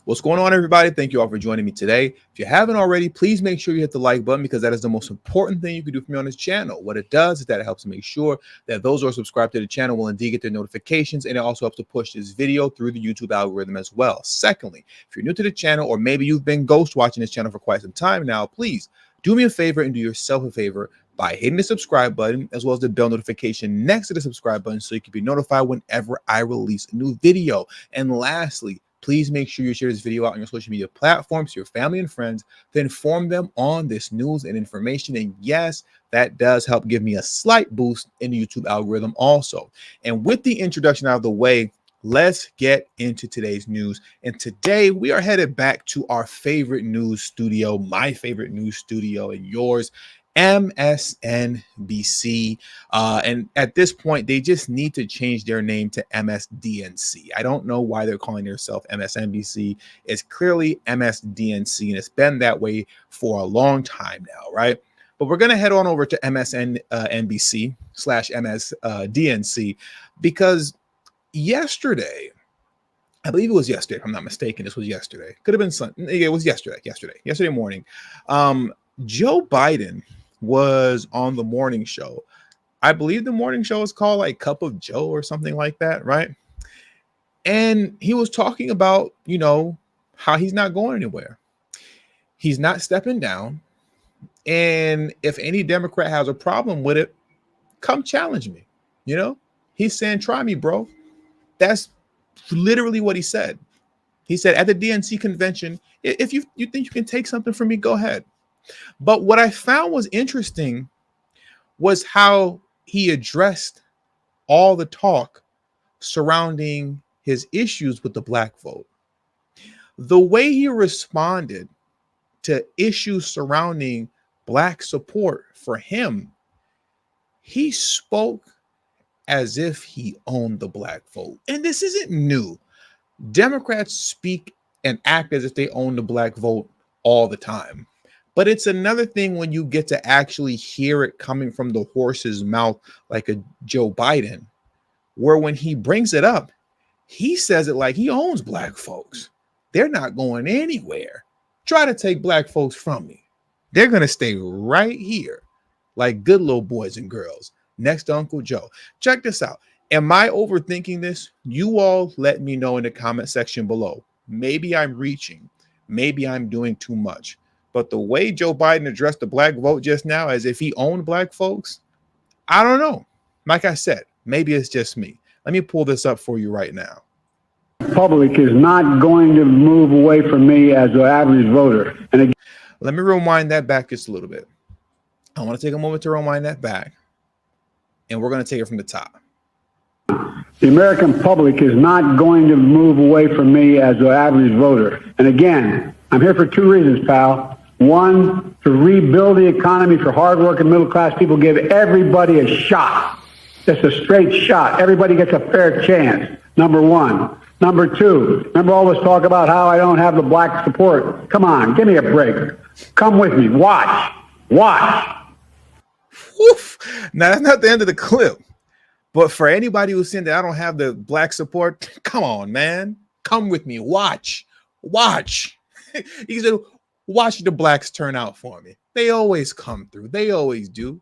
What's going on, everybody? Thank you all for joining me today. If you haven't already, please make sure you hit the like button because that is the most important thing you can do for me on this channel. What it does is that it helps make sure that those who are subscribed to the channel will indeed get their notifications, and it also helps to push this video through the YouTube algorithm as well. Secondly, if you're new to the channel or maybe you've been ghost watching this channel for quite some time now, please do me a favor and do yourself a favor by hitting the subscribe button as well as the bell notification next to the subscribe button so you can be notified whenever I release a new video. And lastly, please make sure you share this video out on your social media platforms to your family and friends to inform them on this news and information. And yes, that does help give me a slight boost in the YouTube algorithm also. And with the introduction out of the way, let's get into today's news. And today we are headed back to our favorite news studio, my favorite news studio and yours, MSNBC. And at this point, they just need to change their name to MSDNC. I don't know why they're calling themselves MSNBC. It's clearly MSDNC, and it's been that way for a long time now, right? But we're going to head on over to MSNBC / MSDNC because yesterday, I believe it was yesterday, if I'm not mistaken, this was yesterday. Could have been Sunday. It was yesterday morning. Joe Biden was on the morning show. I believe the morning show is called like Cup of Joe or something like that, right? And he was talking about, how he's not going anywhere. He's not stepping down. And if any Democrat has a problem with it, come challenge me. He's saying, try me, bro. That's literally what he said. He said at the DNC convention, if you think you can take something from me, go ahead. But what I found was interesting was how he addressed all the talk surrounding his issues with the black vote. The way he responded to issues surrounding black support for him, he spoke as if he owned the black vote. And this isn't new. Democrats speak and act as if they own the black vote all the time. But it's another thing when you get to actually hear it coming from the horse's mouth like a Joe Biden, where when he brings it up, he says it like he owns black folks. They're not going anywhere. Try to take black folks from me. They're going to stay right here like good little boys and girls next to Uncle Joe. Check this out. Am I overthinking this? You all let me know in the comment section below. Maybe I'm reaching. Maybe I'm doing too much. But the way Joe Biden addressed the black vote just now, as if he owned black folks, I don't know. Like I said, maybe it's just me. Let me pull this up for you right now. Public is not going to move away from me as an average voter. And again, let me rewind that back just a little bit. I want to take a moment to rewind that back, and we're going to take it from the top. The American public is not going to move away from me as an average voter. And again, I'm here for two reasons, pal. One, to rebuild the economy for hardworking middle-class people, give everybody a shot. Just a straight shot. Everybody gets a fair chance, number one. Number two, remember all this talk about how I don't have the black support? Come on, give me a break. Come with me. Watch. Woof. Now, that's not the end of the clip. But for anybody who's saying that I don't have the black support, come on, man. Come with me. Watch. He said, watch the blacks turn out for me. They always come through. They always do.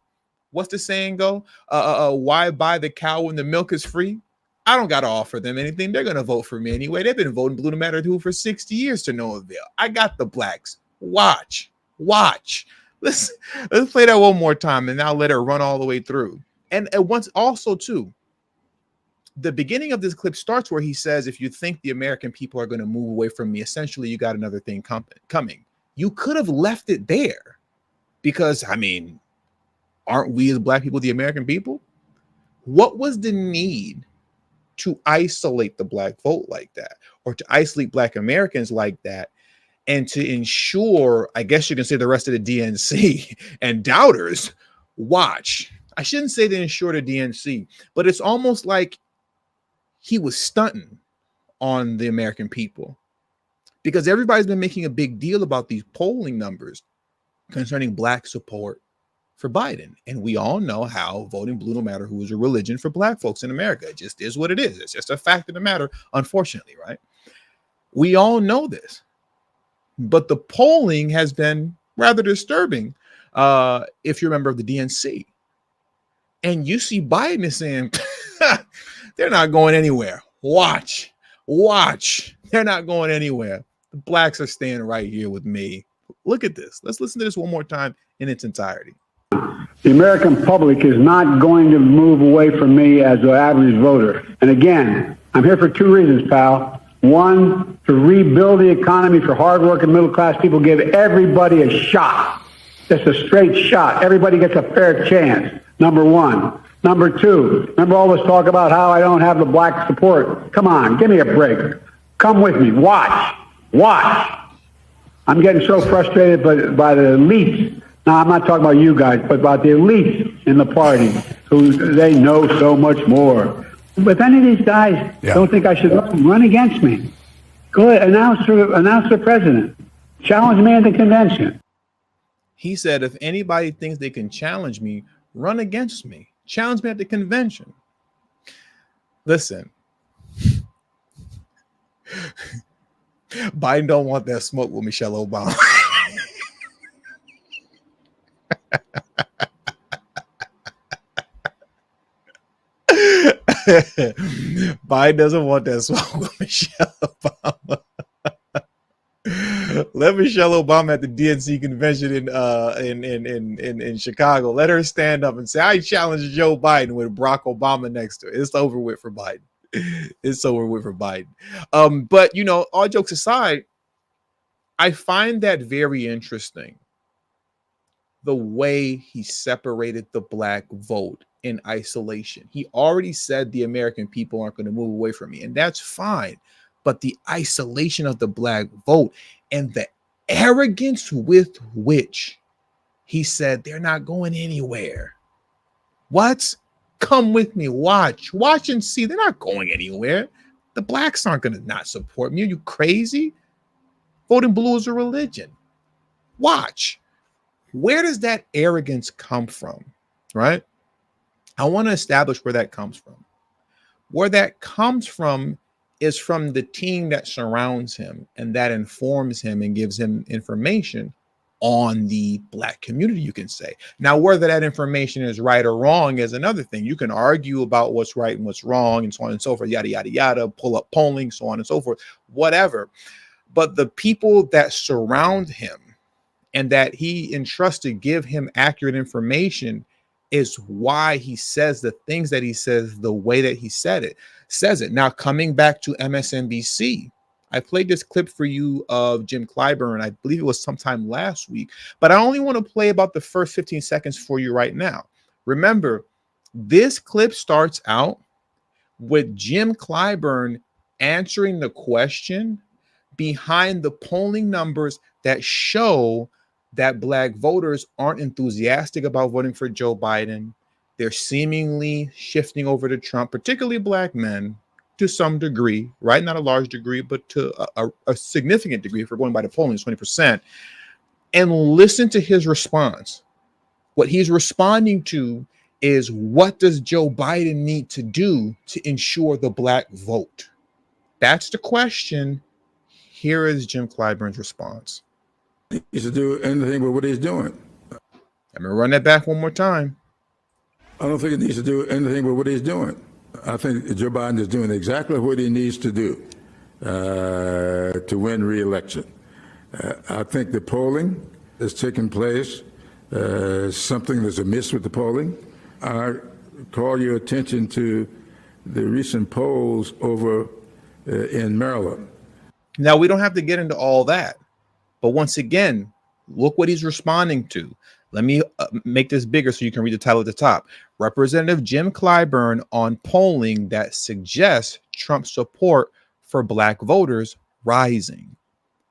What's the saying go? Why buy the cow when the milk is free? I don't got to offer them anything. They're going to vote for me anyway. They've been voting blue no matter who for 60 years to no avail. I got the blacks. Watch. Let's play that one more time and now let it run all the way through. And once also too, the beginning of this clip starts where he says, if you think the American people are going to move away from me, essentially you got another thing coming. You could have left it there because, aren't we as black people the American people? What was the need to isolate the black vote like that, or to isolate black Americans like that, and to ensure, I guess you can say, the rest of the DNC and doubters watch? I shouldn't say to ensure the DNC, but it's almost like he was stunting on the American people, because everybody's been making a big deal about these polling numbers concerning black support for Biden. And we all know how voting blue, no matter who is a religion, for black folks in America, it just is what it is. It's just a fact of the matter, unfortunately, right? We all know this, but the polling has been rather disturbing. If you're a member of the DNC, and you see Biden is saying they're not going anywhere. Watch, watch. They're not going anywhere. The blacks are staying right here with me. Look at this. Let's listen to this one more time in its entirety. The American public is not going to move away from me as an average voter. And again, I'm here for two reasons, pal. One, to rebuild the economy for hardworking middle-class people, give everybody a shot. Just a straight shot. Everybody gets a fair chance. Number one. Number two, remember all this talk about how I don't have the black support? Come on, give me a break. Come with me. Watch. Watch. I'm getting so frustrated by the elites. Now, I'm not talking about you guys, but about the elites in the party who they know so much more. But if any of these guys don't think I should run against me, go ahead, announce for president. Challenge me at the convention. He said, if anybody thinks they can challenge me, run against me. Challenge me at the convention. Listen, Biden don't want that smoke with Michelle Obama. Biden doesn't want that smoke with Michelle Obama. Let Michelle Obama at the DNC convention in Chicago. Let her stand up and say, I challenge Joe Biden with Barack Obama next to her. It's over with for Biden. It's over with for Biden. But, you know, all jokes aside, I find that very interesting. The way he separated the black vote in isolation. He already said the American people aren't going to move away from me, and that's fine. But the isolation of the black vote and the arrogance with which he said they're not going anywhere. What? Come with me. Watch and see. They're not going anywhere. The blacks aren't going to not support me. Are you crazy? Voting blue is a religion. Watch. Where does that arrogance come from? Right? I want to establish where that comes from. Where that comes from is from the team that surrounds him and that informs him and gives him information on the black community, you can say. Now, whether that information is right or wrong is another thing. You can argue about what's right and what's wrong and so on and so forth, yada, yada, yada, pull up polling, so on and so forth, whatever. But the people that surround him and that he entrusted give him accurate information is why he says the things that he says the way that he says it. Now, coming back to MSNBC, I played this clip for you of Jim Clyburn. I believe it was sometime last week, but I only want to play about the first 15 seconds for you right now. Remember, this clip starts out with Jim Clyburn answering the question behind the polling numbers that show that black voters aren't enthusiastic about voting for Joe Biden. They're seemingly shifting over to Trump, particularly black men, to some degree, right? Not a large degree, but to a significant degree, if we're going by the polling, 20%. And listen to his response. What he's responding to is, what does Joe Biden need to do to ensure the black vote? That's the question. Here is Jim Clyburn's response. He needs to do anything but what he's doing. I'm going to run that back one more time. I don't think he needs to do anything but what he's doing. I think Joe Biden is doing exactly what he needs to do to win re-election. I think the polling that's taking place, something that's amiss with the polling. I call your attention to the recent polls over in Maryland. Now, we don't have to get into all that. But once again, look what he's responding to. Let me make this bigger so you can read the title at the top. Representative Jim Clyburn on polling that suggests Trump's support for black voters rising.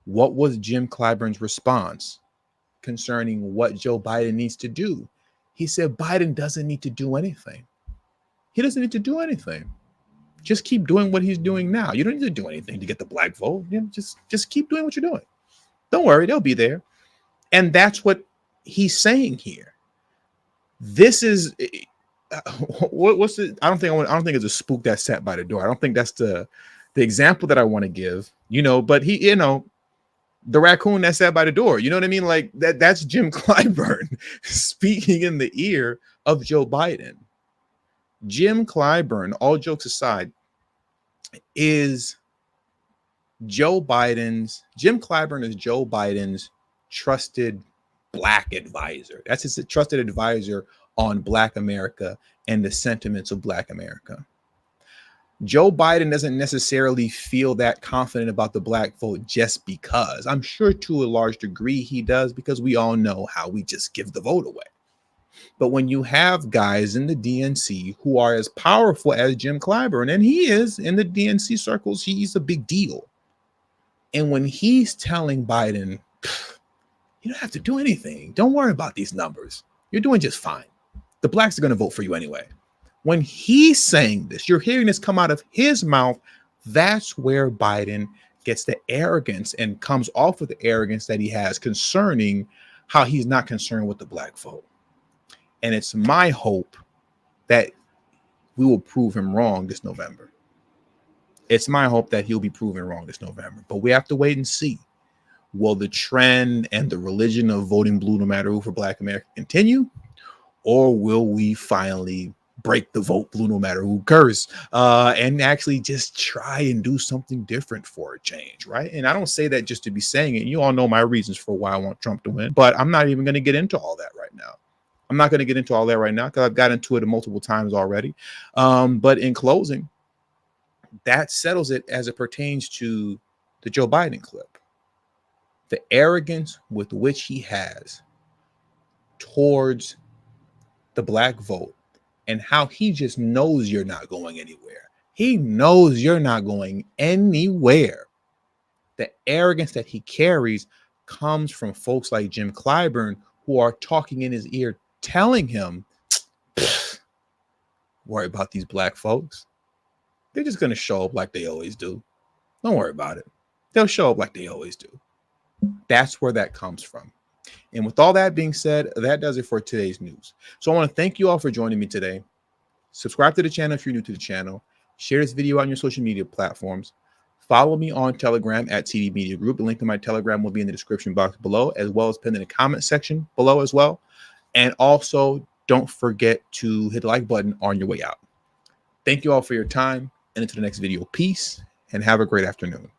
What was Jim Clyburn's response concerning what Joe Biden needs to do? He said Biden doesn't need to do anything. He doesn't need to do anything. Just keep doing what he's doing now. You don't need to do anything to get the black vote. You know, just keep doing what you're doing. Don't worry, they'll be there. And that's what he's saying here. This is what's it? I don't think it's a spook that's sat by the door. I don't think that's The example that I want to give, but he, the raccoon that sat by the door, you know what I mean? Like that's Jim Clyburn speaking in the ear of Joe Biden. Jim Clyburn, all jokes aside, is Jim Clyburn is Joe Biden's trusted Black advisor. That's his trusted advisor on Black America and the sentiments of Black America. Joe Biden doesn't necessarily feel that confident about the Black vote just because. I'm sure to a large degree he does, because we all know how we just give the vote away. But when you have guys in the DNC who are as powerful as Jim Clyburn, and he is in the DNC circles, he's a big deal. And when he's telling Biden, you don't have to do anything. Don't worry about these numbers. You're doing just fine. The Blacks are going to vote for you anyway. When he's saying this, you're hearing this come out of his mouth. That's where Biden gets the arrogance and comes off with the arrogance that he has concerning how he's not concerned with the Black vote. And it's my hope that we will prove him wrong this November. It's my hope that he'll be proven wrong this November. But we have to wait and see. Will the trend and the religion of voting blue no matter who for Black America continue? Or will we finally break the vote blue no matter who curse and actually just try and do something different for a change, right? And I don't say that just to be saying it. You all know my reasons for why I want Trump to win, but I'm not even going to get into all that right now. I'm not going to get into all that right now because I've got into it multiple times already. But in closing, that settles it as it pertains to the Joe Biden clip. The arrogance with which he has towards the Black vote and how he just knows you're not going anywhere. He knows you're not going anywhere. The arrogance that he carries comes from folks like Jim Clyburn who are talking in his ear, telling him, worry about these Black folks. They're just going to show up like they always do. Don't worry about it. They'll show up like they always do. That's where that comes from. And with all that being said, that does it for today's news. So I want to thank you all for joining me today. Subscribe to the channel if you're new to the channel. Share this video on your social media platforms. Follow me on Telegram at TD Media Group. The link to my Telegram will be in the description box below, as well as pinned in the comment section below as well. And also, don't forget to hit the like button on your way out. Thank you all for your time, and until the next video, peace and have a great afternoon.